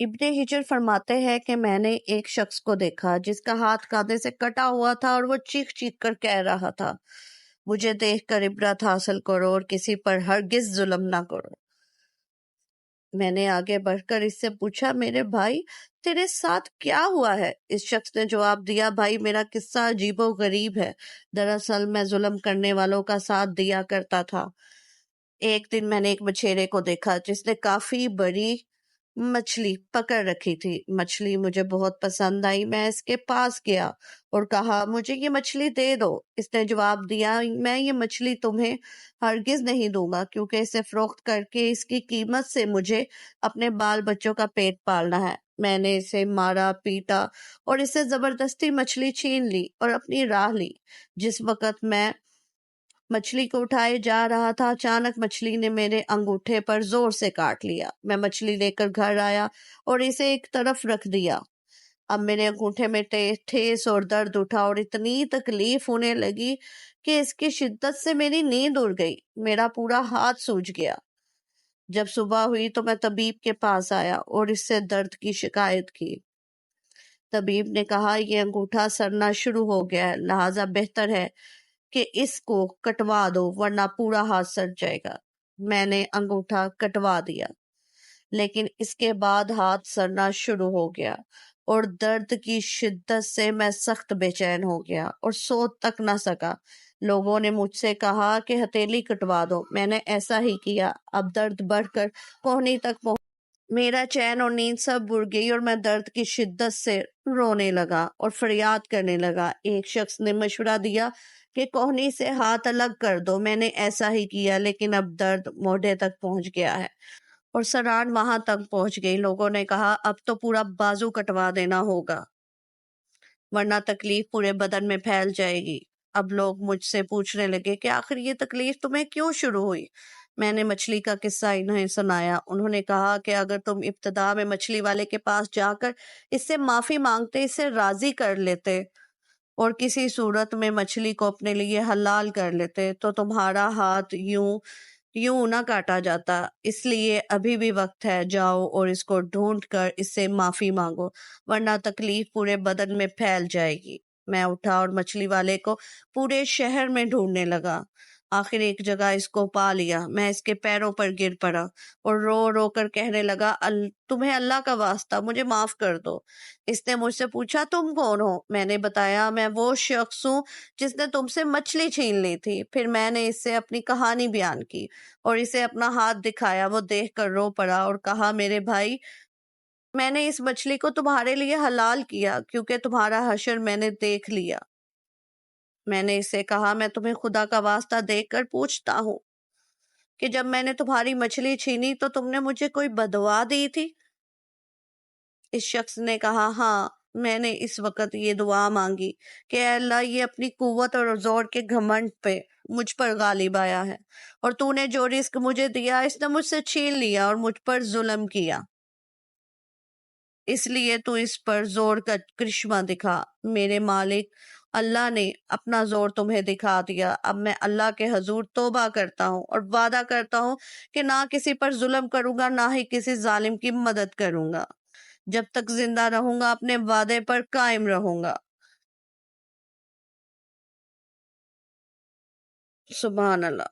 ابن ہجر فرماتے ہیں کہ میں نے ایک شخص کو دیکھا جس کا ہاتھ کاندھے سے کٹا ہوا تھا اور وہ چیخ چیخ کر کہہ رہا تھا، مجھے دیکھ کر عبرت حاصل کرو اور کسی پر ہرگز ظلم نہ کرو۔ میں نے آگے بڑھ کر اس سے پوچھا، میرے بھائی تیرے ساتھ کیا ہوا ہے؟ اس شخص نے جواب دیا، بھائی میرا قصہ عجیب و غریب ہے۔ دراصل میں ظلم کرنے والوں کا ساتھ دیا کرتا تھا۔ ایک دن میں نے ایک مچھیرے کو دیکھا جس نے کافی بڑی مچھلی پکڑ رکھی تھی۔ مچھلی مجھے بہت پسند آئی۔ میں اس کے پاس گیا اور کہا، مجھے یہ مچھلی دے دو۔ اس نے جواب دیا، میں یہ مچھلی تمہیں ہرگز نہیں دوں گا، کیونکہ اسے فروخت کر کے اس کی قیمت سے مجھے اپنے بال بچوں کا پیٹ پالنا ہے۔ میں نے اسے مارا، پیٹا اور اسے زبردستی مچھلی چھین لی اور اپنی راہ لی۔ جس وقت میں مچھلی کو اٹھائے جا رہا تھا، اچانک مچھلی نے میرے انگوٹھے پر زور سے کاٹ لیا۔ میں مچھلی لے کر گھر آیا اور اسے ایک طرف رکھ دیا۔ اب میرے انگوٹھے میں ٹھیس اور درد اٹھا اور اتنی تکلیف ہونے لگی کہ اس کی شدت سے میری نیند اڑ گئی۔ میرا پورا ہاتھ سوج گیا۔ جب صبح ہوئی تو میں طبیب کے پاس آیا اور اس سے درد کی شکایت کی۔ طبیب نے کہا، یہ انگوٹھا سڑنا شروع ہو گیا ہے، لہٰذا بہتر ہے کہ اس کو کٹوا دو ورنہ پورا ہاتھ سڑ جائے گا۔ میں نے انگوٹھا کٹوا دیا، لیکن اس کے بعد ہاتھ سڑنا شروع ہو گیا اور درد کی شدت سے میں سخت بے چین ہو گیا اور سو تک نہ سکا۔ لوگوں نے مجھ سے کہا کہ ہتھیلی کٹوا دو۔ میں نے ایسا ہی کیا۔ اب درد بڑھ کر کوہنی تک پہنچ، میرا چین اور نیند سب اڑ گئی اور میں درد کی شدت سے رونے لگا اور فریاد کرنے لگا۔ ایک شخص نے مشورہ دیا کہ کوہنی سے ہاتھ الگ کر دو۔ میں نے ایسا ہی کیا، لیکن اب درد موڈے تک پہنچ گیا ہے اور سران وہاں تک پہنچ گئی۔ لوگوں نے کہا، اب تو پورا بازو کٹوا دینا ہوگا ورنہ تکلیف پورے بدن میں پھیل جائے گی۔ اب لوگ مجھ سے پوچھنے لگے کہ آخر یہ تکلیف تمہیں کیوں شروع ہوئی؟ میں نے مچھلی کا قصہ انہیں سنایا۔ انہوں نے کہا کہ اگر تم ابتدا میں مچھلی والے کے پاس جا کر اس سے معافی مانگتے، اسے راضی کر لیتے اور کسی صورت میں مچھلی کو اپنے لیے حلال کر لیتے تو تمہارا ہاتھ یوں نہ کاٹا جاتا۔ اس لیے ابھی بھی وقت ہے، جاؤ اور اس کو ڈھونڈ کر اس سے معافی مانگو ورنہ تکلیف پورے بدن میں پھیل جائے گی۔ میں اٹھا اور مچھلی والے کو پورے شہر میں ڈھونڈنے لگا۔ آخر ایک جگہ اس کو پا لیا۔ میں اس کے پیروں پر گر پڑا اور رو رو کر کہنے لگا، تمہیں اللہ کا واسطہ مجھے معاف کر دو۔ اس نے مجھ سے پوچھا، تم کون ہو؟ میں نے بتایا، میں وہ شخص ہوں جس نے تم سے مچھلی چھین لی تھی۔ پھر میں نے اس سے اپنی کہانی بیان کی اور اسے اپنا ہاتھ دکھایا۔ وہ دیکھ کر رو پڑا اور کہا، میرے بھائی میں نے اس مچھلی کو تمہارے لیے حلال کیا کیونکہ تمہارا حشر میں نے دیکھ لیا۔ میں نے اسے کہا، میں تمہیں خدا کا واسطہ دے کر پوچھتا ہوں کہ جب میں نے تمہاری مچھلی چھینی تو تم نے مجھے کوئی بدعا دی تھی؟ اس شخص نے کہا، ہاں، میں نے اس وقت یہ دعا مانگی کہ اے اللہ، یہ اپنی قوت اور زور کے گھمنڈ پہ مجھ پر غالب آیا ہے اور تو نے جو رزق مجھے دیا اس نے مجھ سے چھین لیا اور مجھ پر ظلم کیا، اس لیے تو اس پر زور کا کرشمہ دکھا۔ میرے مالک اللہ نے اپنا زور تمہیں دکھا دیا۔ اب میں اللہ کے حضور توبہ کرتا ہوں اور وعدہ کرتا ہوں کہ نہ کسی پر ظلم کروں گا، نہ ہی کسی ظالم کی مدد کروں گا۔ جب تک زندہ رہوں گا اپنے وعدے پر قائم رہوں گا۔ سبحان اللہ۔